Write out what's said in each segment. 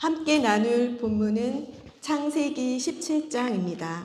함께 나눌 본문은 창세기 17장입니다.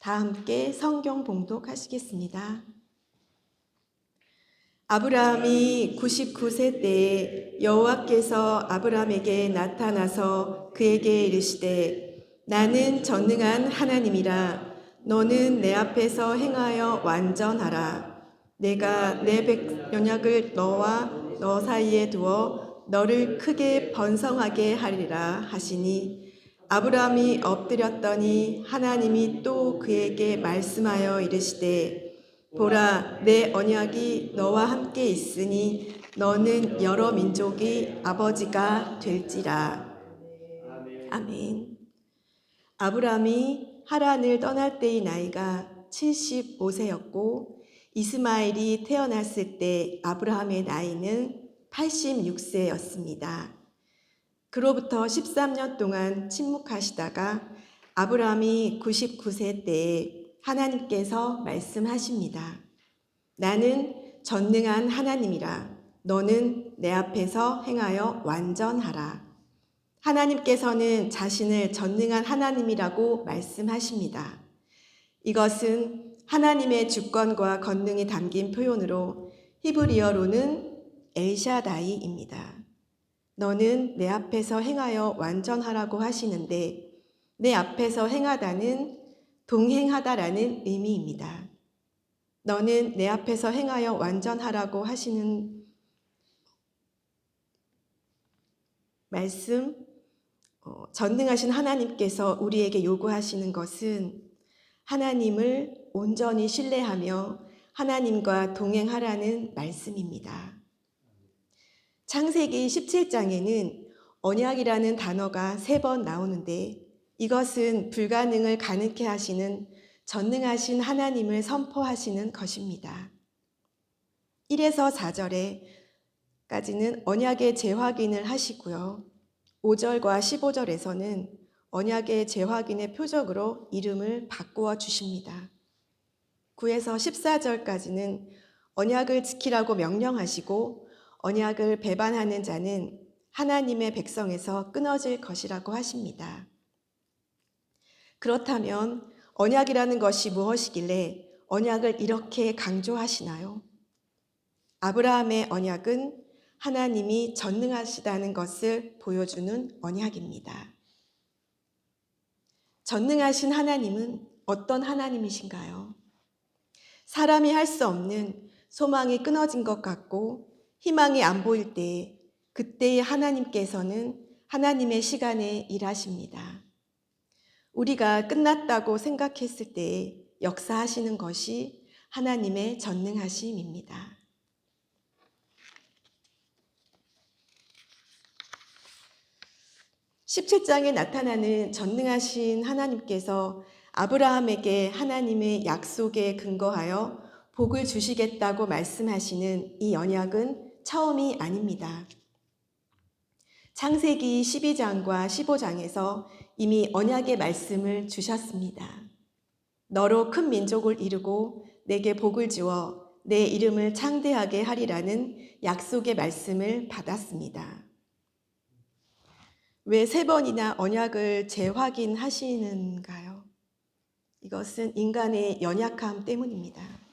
다 함께 성경 봉독하시겠습니다. 아브라함이 99세 때에 여호와께서 아브라함에게 나타나서 그에게 이르시되 나는 전능한 하나님이라. 너는 내 앞에서 행하여 완전하라. 내가 내 언약을 너와 너 사이에 두어 너를 크게 번성하게 하리라 하시니 아브라함이 엎드렸더니 하나님이 또 그에게 말씀하여 이르시되 보라, 내 언약이 너와 함께 있으니 너는 여러 민족의 아버지가 될지라. 아멘. 아브라함이 하란을 떠날 때의 나이가 75세였고 이스마엘이 태어났을 때 아브라함의 나이는 86세였습니다. 그로부터 13년 동안 침묵하시다가 아브라함이 99세 때에 하나님께서 말씀하십니다. 나는 전능한 하나님이라. 너는 내 앞에서 행하여 완전하라. 하나님께서는 자신을 전능한 하나님이라고 말씀하십니다. 이것은 하나님의 주권과 권능이 담긴 표현으로 히브리어로는 엘샤다이입니다. 너는 내 앞에서 행하여 완전하라고 하시는데 내 앞에서 행하다는 동행하다라는 의미입니다. 너는 내 앞에서 행하여 완전하라고 하시는 말씀, 전능하신 하나님께서 우리에게 요구하시는 것은 하나님을 온전히 신뢰하며 하나님과 동행하라는 말씀입니다. 창세기 17장에는 언약이라는 단어가 3번 나오는데 이것은 불가능을 가능케 하시는 전능하신 하나님을 선포하시는 것입니다. 1에서 4절에까지는 언약의 재확인을 하시고요. 5절과 15절에서는 언약의 재확인의 표적으로 이름을 바꾸어 주십니다. 9에서 14절까지는 언약을 지키라고 명령하시고 언약을 배반하는 자는 하나님의 백성에서 끊어질 것이라고 하십니다. 그렇다면 언약이라는 것이 무엇이길래 언약을 이렇게 강조하시나요? 아브라함의 언약은 하나님이 전능하시다는 것을 보여주는 언약입니다. 전능하신 하나님은 어떤 하나님이신가요? 사람이 할 수 없는 소망이 끊어진 것 같고 희망이 안 보일 때 그때의 하나님께서는 하나님의 시간에 일하십니다. 우리가 끝났다고 생각했을 때 역사하시는 것이 하나님의 전능하심입니다. (17장에) 나타나는 전능하신 하나님께서 아브라함에게 하나님의 약속에 근거하여 복을 주시겠다고 말씀하시는 이 언약은 처음이 아닙니다. 창세기 12장과 15장에서 이미 언약의 말씀을 주셨습니다. 너로 큰 민족을 이루고 내게 복을 주어 내 이름을 창대하게 하리라는 약속의 말씀을 받았습니다. 왜 3번이나 언약을 재확인하시는가요? 이것은 인간의 연약함 때문입니다.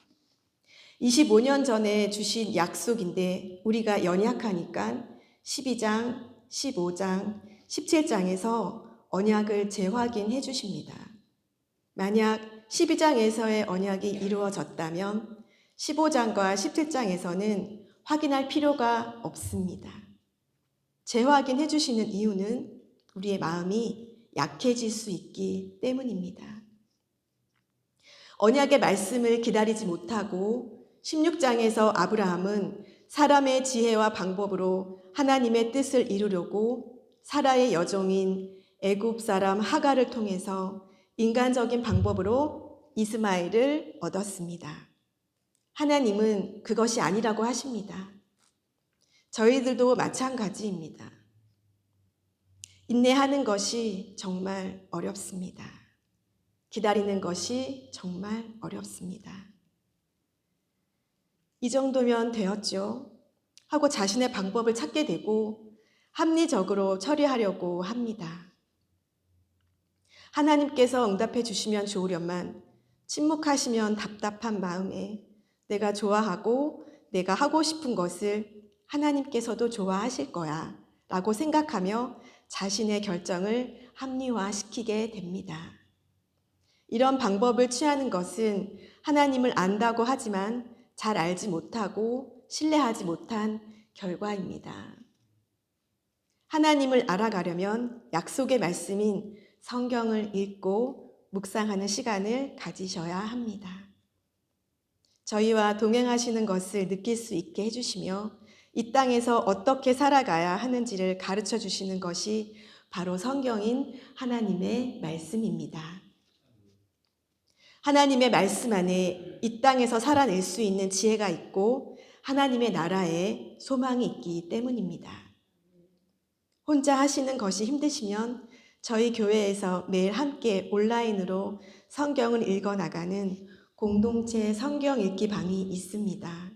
25년 전에 주신 약속인데 우리가 연약하니까 12장, 15장, 17장에서 언약을 재확인해 주십니다. 만약 12장에서의 언약이 이루어졌다면 15장과 17장에서는 확인할 필요가 없습니다. 재확인해 주시는 이유는 우리의 마음이 약해질 수 있기 때문입니다. 언약의 말씀을 기다리지 못하고 16장에서 아브라함은 사람의 지혜와 방법으로 하나님의 뜻을 이루려고 사라의 여종인 애굽 사람 하갈을 통해서 인간적인 방법으로 이스마엘을 얻었습니다. 하나님은 그것이 아니라고 하십니다. 저희들도 마찬가지입니다. 인내하는 것이 정말 어렵습니다. 기다리는 것이 정말 어렵습니다. 이 정도면 되었죠 하고 자신의 방법을 찾게 되고 합리적으로 처리하려고 합니다. 하나님께서 응답해 주시면 좋으련만 침묵하시면 답답한 마음에 내가 좋아하고 내가 하고 싶은 것을 하나님께서도 좋아하실 거야 라고 생각하며 자신의 결정을 합리화시키게 됩니다. 이런 방법을 취하는 것은 하나님을 안다고 하지만 잘 알지 못하고 신뢰하지 못한 결과입니다. 하나님을 알아가려면 약속의 말씀인 성경을 읽고 묵상하는 시간을 가지셔야 합니다. 저희와 동행하시는 것을 느낄 수 있게 해주시며 이 땅에서 어떻게 살아가야 하는지를 가르쳐 주시는 것이 바로 성경인 하나님의 말씀입니다. 하나님의 말씀 안에 이 땅에서 살아낼 수 있는 지혜가 있고 하나님의 나라에 소망이 있기 때문입니다. 혼자 하시는 것이 힘드시면 저희 교회에서 매일 함께 온라인으로 성경을 읽어나가는 공동체 성경 읽기 방이 있습니다.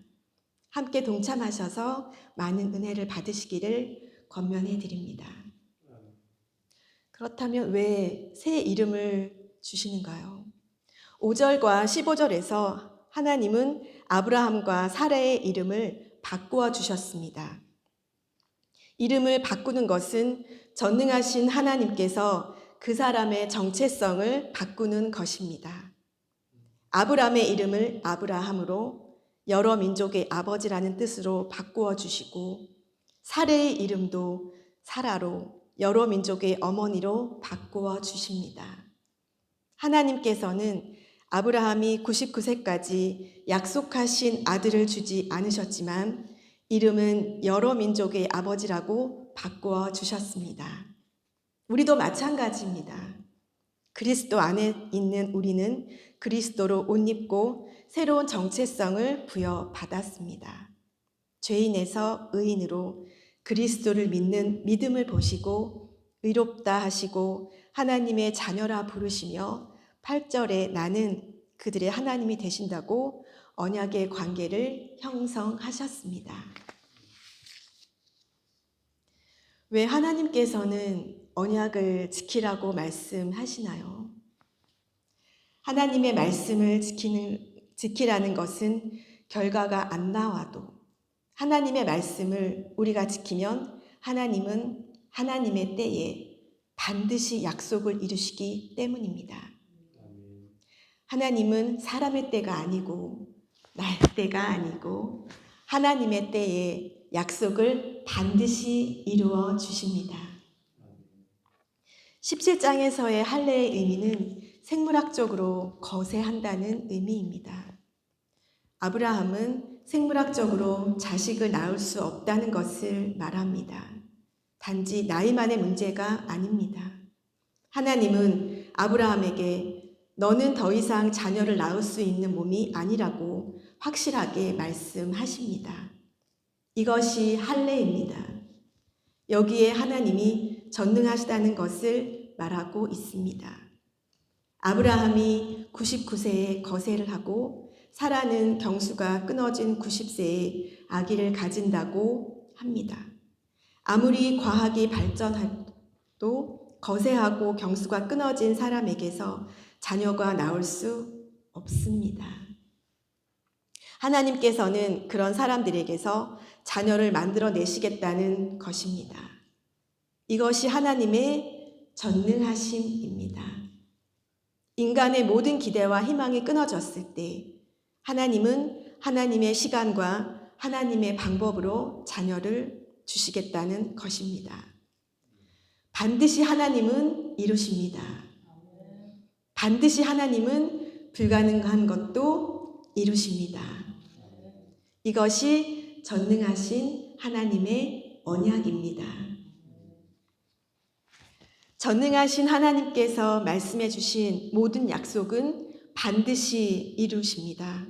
함께 동참하셔서 많은 은혜를 받으시기를 권면해 드립니다. 그렇다면 왜 새 이름을 주시는가요? 5절과 15절에서 하나님은 아브라함과 사라의 이름을 바꾸어 주셨습니다. 이름을 바꾸는 것은 전능하신 하나님께서 그 사람의 정체성을 바꾸는 것입니다. 아브라함의 이름을 아브라함으로 여러 민족의 아버지라는 뜻으로 바꾸어 주시고 사라의 이름도 사라로 여러 민족의 어머니로 바꾸어 주십니다. 하나님께서는 아브라함이 99세까지 약속하신 아들을 주지 않으셨지만 이름은 여러 민족의 아버지라고 바꾸어 주셨습니다. 우리도 마찬가지입니다. 그리스도 안에 있는 우리는 그리스도로 옷 입고 새로운 정체성을 부여받았습니다. 죄인에서 의인으로 그리스도를 믿는 믿음을 보시고 의롭다 하시고 하나님의 자녀라 부르시며 8절에 나는 그들의 하나님이 되신다고 언약의 관계를 형성하셨습니다. 왜 하나님께서는 언약을 지키라고 말씀하시나요? 하나님의 말씀을 지키라는 것은 결과가 안 나와도 하나님의 말씀을 우리가 지키면 하나님은 하나님의 때에 반드시 약속을 이루시기 때문입니다. 하나님은 사람의 때가 아니고 나의 때가 아니고 하나님의 때에 약속을 반드시 이루어 주십니다. 17장에서의 할례의 의미는 생물학적으로 거세한다는 의미입니다. 아브라함은 생물학적으로 자식을 낳을 수 없다는 것을 말합니다. 단지 나이만의 문제가 아닙니다. 하나님은 아브라함에게 너는 더 이상 자녀를 낳을 수 있는 몸이 아니라고 확실하게 말씀하십니다. 이것이 할례입니다. 여기에 하나님이 전능하시다는 것을 말하고 있습니다. 아브라함이 99세에 거세를 하고 사라는 경수가 끊어진 90세에 아기를 가진다고 합니다. 아무리 과학이 발전해도 거세하고 경수가 끊어진 사람에게서 자녀가 나올 수 없습니다. 하나님께서는 그런 사람들에게서 자녀를 만들어내시겠다는 것입니다. 이것이 하나님의 전능하심입니다. 인간의 모든 기대와 희망이 끊어졌을 때 하나님은 하나님의 시간과 하나님의 방법으로 자녀를 주시겠다는 것입니다. 반드시 하나님은 이루십니다. 반드시 하나님은 불가능한 것도 이루십니다. 이것이 전능하신 하나님의 언약입니다. 전능하신 하나님께서 말씀해 주신 모든 약속은 반드시 이루십니다.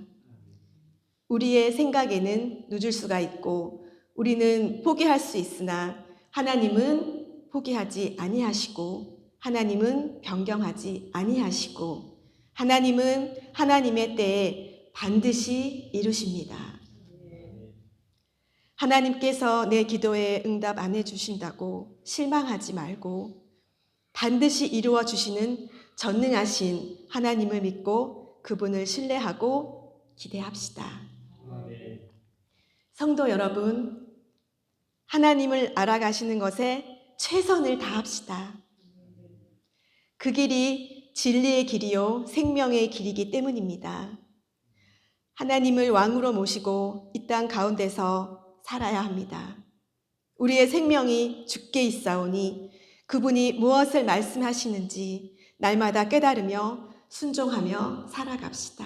우리의 생각에는 늦을 수가 있고 우리는 포기할 수 있으나 하나님은 포기하지 아니하시고 하나님은 변경하지 아니하시고 하나님은 하나님의 때에 반드시 이루십니다. 하나님께서 내 기도에 응답 안 해주신다고 실망하지 말고 반드시 이루어 주시는 전능하신 하나님을 믿고 그분을 신뢰하고 기대합시다. 성도 여러분, 하나님을 알아가시는 것에 최선을 다합시다. 그 길이 진리의 길이요 생명의 길이기 때문입니다. 하나님을 왕으로 모시고 이 땅 가운데서 살아야 합니다. 우리의 생명이 주께 있사오니 그분이 무엇을 말씀하시는지 날마다 깨달으며 순종하며 살아갑시다.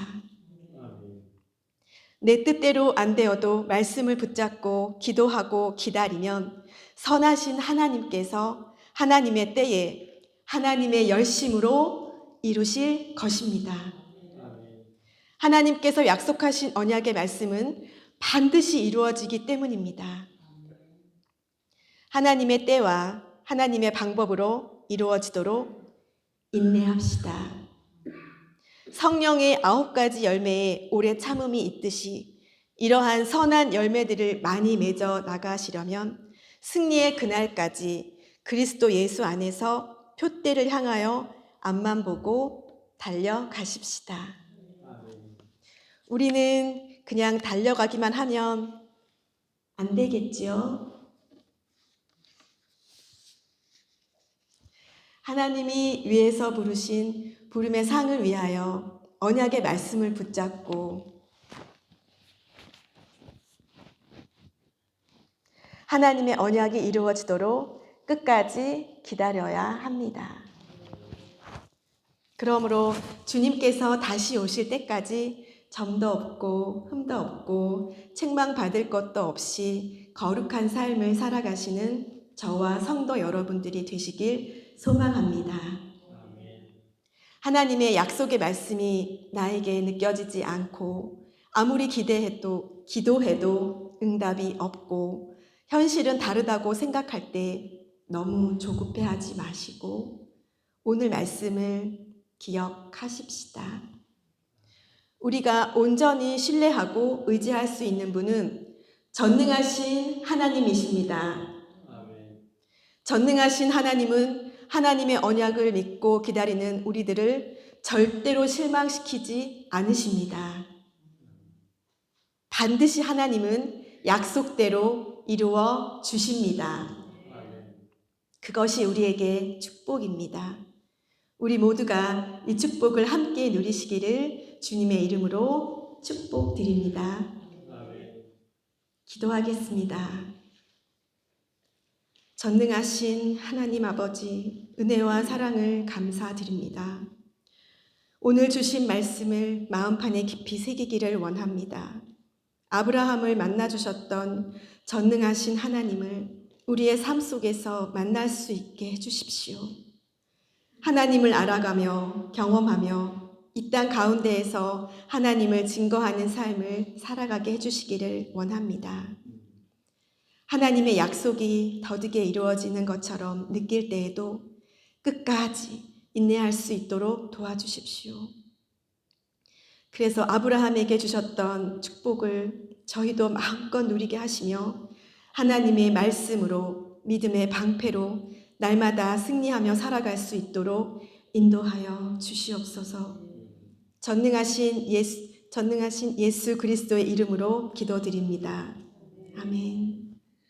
내 뜻대로 안 되어도 말씀을 붙잡고 기도하고 기다리면 선하신 하나님께서 하나님의 때에 하나님의 열심으로 이루실 것입니다. 하나님께서 약속하신 언약의 말씀은 반드시 이루어지기 때문입니다. 하나님의 때와 하나님의 방법으로 이루어지도록 인내합시다. 성령의 9가지 열매에 오래 참음이 있듯이 이러한 선한 열매들을 많이 맺어 나가시려면 승리의 그날까지 그리스도 예수 안에서 표대를 향하여 앞만 보고 달려가십시다. 우리는 그냥 달려가기만 하면 안 되겠지요? 하나님이 위에서 부르신 부름의 상을 위하여 언약의 말씀을 붙잡고 하나님의 언약이 이루어지도록 끝까지 기다려야 합니다. 그러므로 주님께서 다시 오실 때까지 점도 없고 흠도 없고 책망받을 것도 없이 거룩한 삶을 살아가시는 저와 성도 여러분들이 되시길 소망합니다. 하나님의 약속의 말씀이 나에게 느껴지지 않고 아무리 기도해도 응답이 없고 현실은 다르다고 생각할 때 너무 조급해하지 마시고 오늘 말씀을 기억하십시다. 우리가 온전히 신뢰하고 의지할 수 있는 분은 전능하신 하나님이십니다. 전능하신 하나님은 하나님의 언약을 믿고 기다리는 우리들을 절대로 실망시키지 않으십니다. 반드시 하나님은 약속대로 이루어 주십니다. 그것이 우리에게 축복입니다. 우리 모두가 이 축복을 함께 누리시기를 주님의 이름으로 축복드립니다. 기도하겠습니다. 전능하신 하나님 아버지, 은혜와 사랑을 감사드립니다. 오늘 주신 말씀을 마음판에 깊이 새기기를 원합니다. 아브라함을 만나주셨던 전능하신 하나님을 우리의 삶 속에서 만날 수 있게 해주십시오. 하나님을 알아가며 경험하며 이 땅 가운데에서 하나님을 증거하는 삶을 살아가게 해주시기를 원합니다. 하나님의 약속이 더디게 이루어지는 것처럼 느낄 때에도 끝까지 인내할 수 있도록 도와주십시오. 그래서 아브라함에게 주셨던 축복을 저희도 마음껏 누리게 하시며 하나님의 말씀으로 믿음의 방패로 날마다 승리하며 살아갈 수 있도록 인도하여 주시옵소서. 전능하신 예수 그리스도의 이름으로 기도드립니다. 아멘.